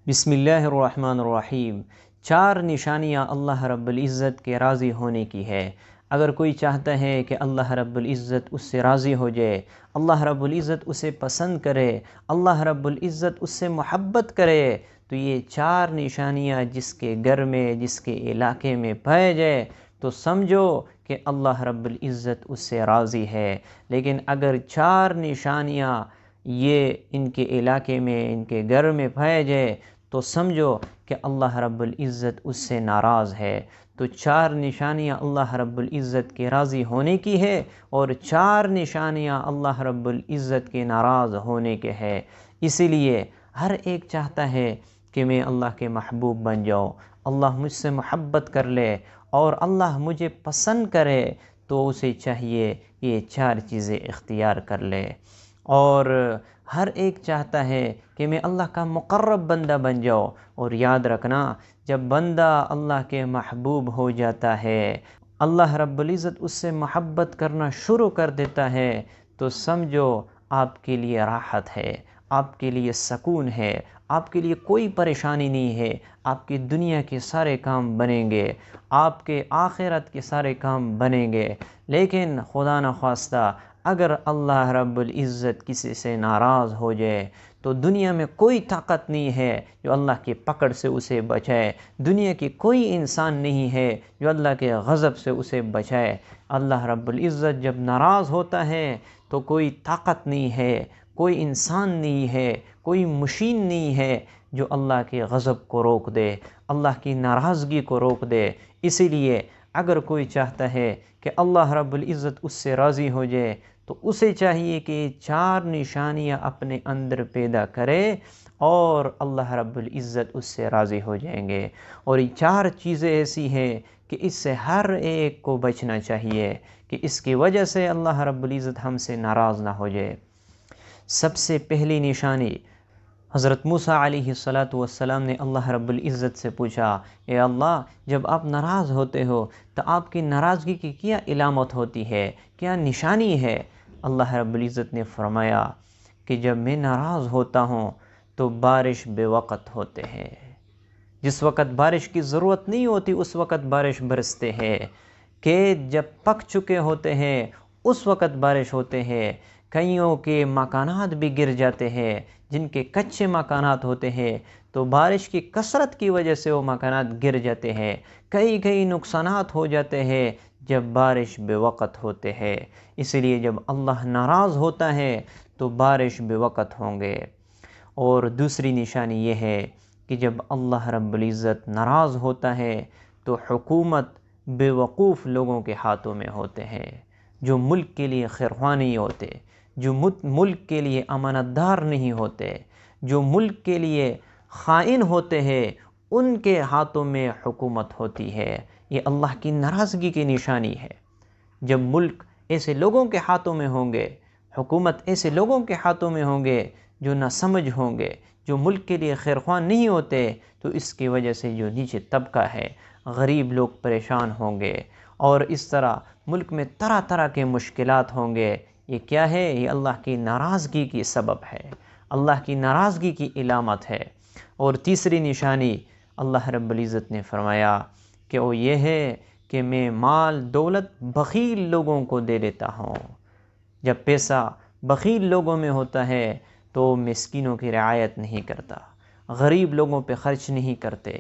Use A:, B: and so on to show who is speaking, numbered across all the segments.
A: بسم اللہ الرحمن الرحیم۔ چار نشانیاں اللہ رب العزت کے راضی ہونے کی ہے۔ اگر کوئی چاہتا ہے کہ اللہ رب العزت اس سے راضی ہو جائے، اللہ رب العزت اسے پسند کرے، اللہ رب العزت اس سے محبت کرے، تو یہ چار نشانیاں جس کے گھر میں، جس کے علاقے میں پائے جائے تو سمجھو کہ اللہ رب العزت اس سے راضی ہے۔ لیکن اگر چار نشانیاں یہ ان کے علاقے میں، ان کے گھر میں پائے جائے تو سمجھو کہ اللہ رب العزت اس سے ناراض ہے۔ تو چار نشانیاں اللہ رب العزت کے راضی ہونے کی ہے اور چار نشانیاں اللہ رب العزت کے ناراض ہونے کے ہے۔ اسی لیے ہر ایک چاہتا ہے کہ میں اللہ کے محبوب بن جاؤں، اللہ مجھ سے محبت کر لے اور اللہ مجھے پسند کرے، تو اسے چاہیے یہ چار چیزیں اختیار کر لے۔ اور ہر ایک چاہتا ہے کہ میں اللہ کا مقرب بندہ بن جاؤں، اور یاد رکھنا جب بندہ اللہ کے محبوب ہو جاتا ہے، اللہ رب العزت اس سے محبت کرنا شروع کر دیتا ہے، تو سمجھو آپ کے لیے راحت ہے، آپ کے لیے سکون ہے، آپ کے لیے کوئی پریشانی نہیں ہے۔ آپ کی دنیا کے سارے کام بنیں گے، آپ کے آخرت کے سارے کام بنیں گے۔ لیکن خدا نخواستہ اگر اللہ رب العزت کسی سے ناراض ہو جائے تو دنیا میں کوئی طاقت نہیں ہے جو اللہ کی پکڑ سے اسے بچائے، دنیا کی کوئی انسان نہیں ہے جو اللہ کے غضب سے اسے بچائے۔ اللہ رب العزت جب ناراض ہوتا ہے تو کوئی طاقت نہیں ہے، کوئی انسان نہیں ہے، کوئی مشین نہیں ہے جو اللہ کے غضب کو روک دے، اللہ کی ناراضگی کو روک دے۔ اسی لیے اگر کوئی چاہتا ہے کہ اللہ رب العزت اس سے راضی ہو جائے تو اسے چاہیے کہ چار نشانیاں اپنے اندر پیدا کرے اور اللہ رب العزت اس سے راضی ہو جائیں گے۔ اور یہ چار چیزیں ایسی ہیں کہ اس سے ہر ایک کو بچنا چاہیے کہ اس کی وجہ سے اللہ رب العزت ہم سے ناراض نہ ہو جائے۔ سب سے پہلی نشانی، حضرت موسیٰ علیہ السلام نے اللہ رب العزت سے پوچھا، اے اللہ، جب آپ ناراض ہوتے ہو تو آپ کی ناراضگی کی کیا علامت ہوتی ہے، کیا نشانی ہے؟ اللہ رب العزت نے فرمایا کہ جب میں ناراض ہوتا ہوں تو بارش بے وقت ہوتے ہیں، جس وقت بارش کی ضرورت نہیں ہوتی اس وقت بارش برستے ہیں، کہ جب پک چکے ہوتے ہیں اس وقت بارش ہوتے ہیں، کئیوں کے مکانات بھی گر جاتے ہیں، جن کے کچے مکانات ہوتے ہیں تو بارش کی کثرت کی وجہ سے وہ مکانات گر جاتے ہیں، کئی نقصانات ہو جاتے ہیں جب بارش بے وقت ہوتے ہیں۔ اس لیے جب اللہ ناراض ہوتا ہے تو بارش بے وقت ہوں گے۔ اور دوسری نشانی یہ ہے کہ جب اللہ رب العزت ناراض ہوتا ہے تو حکومت بے وقوف لوگوں کے ہاتھوں میں ہوتے ہیں، جو ملک کے لیے خیرخواہ نہیں ہوتے، جو ملک کے لیے امانت دار نہیں ہوتے، جو ملک کے لیے خائن ہوتے ہیں، ان کے ہاتھوں میں حکومت ہوتی ہے۔ یہ اللہ کی ناراضگی کی نشانی ہے۔ جب ملک ایسے لوگوں کے ہاتھوں میں ہوں گے، حکومت ایسے لوگوں کے ہاتھوں میں ہوں گے جو نہ سمجھ ہوں گے، جو ملک کے لیے خیرخواہ نہیں ہوتے، تو اس کی وجہ سے جو نیچے طبقہ ہے، غریب لوگ پریشان ہوں گے، اور اس طرح ملک میں طرح طرح کے مشکلات ہوں گے۔ یہ کیا ہے؟ یہ اللہ کی ناراضگی کی سبب ہے، اللہ کی ناراضگی کی علامت ہے۔ اور تیسری نشانی اللہ رب العزت نے فرمایا کہ وہ یہ ہے کہ میں مال دولت بخیل لوگوں کو دے دیتا ہوں۔ جب پیسہ بخیل لوگوں میں ہوتا ہے تو مسکینوں کی رعایت نہیں کرتا، غریب لوگوں پہ خرچ نہیں کرتے،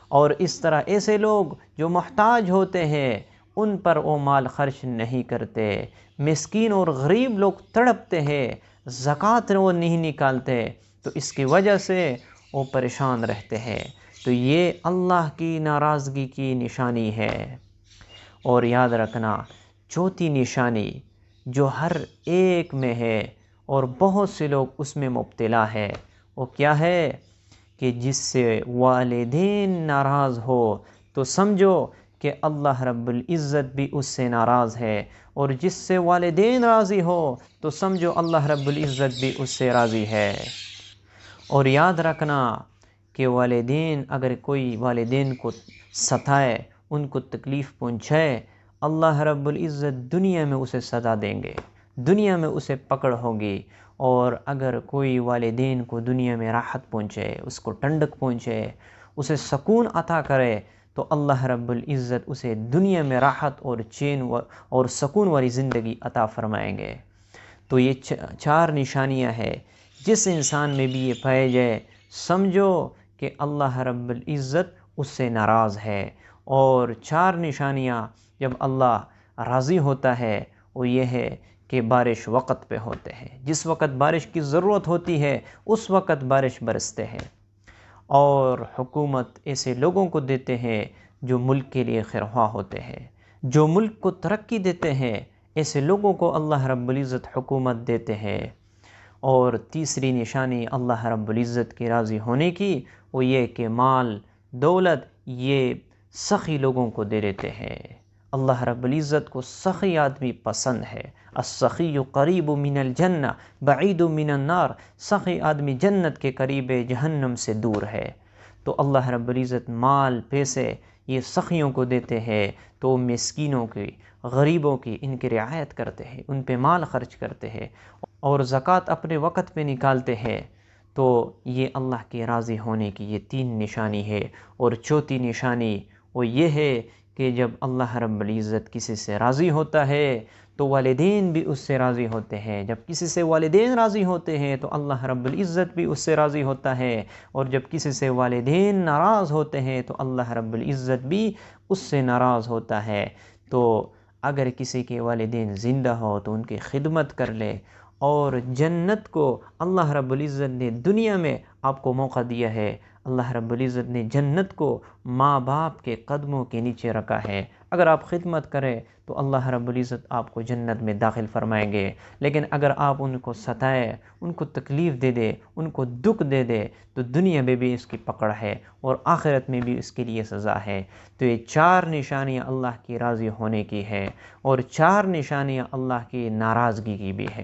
A: اور اس طرح ایسے لوگ جو محتاج ہوتے ہیں ان پر وہ مال خرچ نہیں کرتے، مسکین اور غریب لوگ تڑپتے ہیں، زکوٰۃ وہ نہیں نکالتے، تو اس کی وجہ سے وہ پریشان رہتے ہیں۔ تو یہ اللہ کی ناراضگی کی نشانی ہے۔ اور یاد رکھنا چوتھی نشانی جو ہر ایک میں ہے اور بہت سے لوگ اس میں مبتلا ہے، وہ کیا ہے؟ کہ جس سے والدین ناراض ہو تو سمجھو کہ اللہ رب العزت بھی اس سے ناراض ہے، اور جس سے والدین راضی ہو تو سمجھو اللہ رب العزت بھی اس سے راضی ہے۔ اور یاد رکھنا کہ والدین، اگر کوئی والدین کو ستائے، ان کو تکلیف پہنچائے، اللہ رب العزت دنیا میں اسے سزا دیں گے، دنیا میں اسے پکڑ ہوگی، اور اگر کوئی والدین کو دنیا میں راحت پہنچے، اس کو ٹھنڈک پہنچے، اسے سکون عطا کرے، تو اللہ رب العزت اسے دنیا میں راحت اور چین اور سکون والی زندگی عطا فرمائیں گے۔ تو یہ 4 نشانیاں ہیں، جس انسان میں بھی یہ پائے جائے سمجھو کہ اللہ رب العزت اس سے ناراض ہے۔ اور 4 نشانیاں جب اللہ راضی ہوتا ہے وہ یہ ہے کہ بارش وقت پہ ہوتے ہیں، جس وقت بارش کی ضرورت ہوتی ہے اس وقت بارش برستے ہیں، اور حکومت ایسے لوگوں کو دیتے ہیں جو ملک کے لیے خیرخواہ ہوتے ہیں، جو ملک کو ترقی دیتے ہیں، ایسے لوگوں کو اللہ رب العزت حکومت دیتے ہیں۔ اور تیسری نشانی اللہ رب العزت کی راضی ہونے کی وہ یہ کہ مال دولت یہ سخی لوگوں کو دے دیتے ہیں۔ اللہ رب العزت کو سخی آدمی پسند ہے۔ السخی قریب من الجنہ بعید من النار، سخی آدمی جنت کے قریب ہے، جہنم سے دور ہے۔ تو اللہ رب العزت مال پیسے یہ سخیوں کو دیتے ہیں، تو مسکینوں کی، غریبوں کی، ان کی رعایت کرتے ہیں، ان پہ مال خرچ کرتے ہیں اور زکوٰۃ اپنے وقت پہ نکالتے ہیں۔ تو یہ اللہ کے راضی ہونے کی یہ 3 نشانی ہے۔ اور چوتھی نشانی وہ یہ ہے کہ جب اللہ رب العزت کسی سے راضی ہوتا ہے تو والدین بھی اس سے راضی ہوتے ہیں، جب کسی سے والدین راضی ہوتے ہیں تو اللہ رب العزت بھی اس سے راضی ہوتا ہے، اور جب کسی سے والدین ناراض ہوتے ہیں تو اللہ رب العزت بھی اس سے ناراض ہوتا ہے۔ تو اگر کسی کے والدین زندہ ہو تو ان کی خدمت کر لے، اور جنت کو اللہ رب العزت نے دنیا میں آپ کو موقع دیا ہے، اللہ رب العزت نے جنت کو ماں باپ کے قدموں کے نیچے رکھا ہے۔ اگر آپ خدمت کریں تو اللہ رب العزت آپ کو جنت میں داخل فرمائیں گے، لیکن اگر آپ ان کو ستائے، ان کو تکلیف دے دے، ان کو دکھ دے دے تو دنیا میں بھی اس کی پکڑ ہے اور آخرت میں بھی اس کے لیے سزا ہے۔ تو یہ 4 نشانیاں اللہ کی راضی ہونے کی ہے، اور 4 نشانیاں اللہ کی ناراضگی کی بھی ہے۔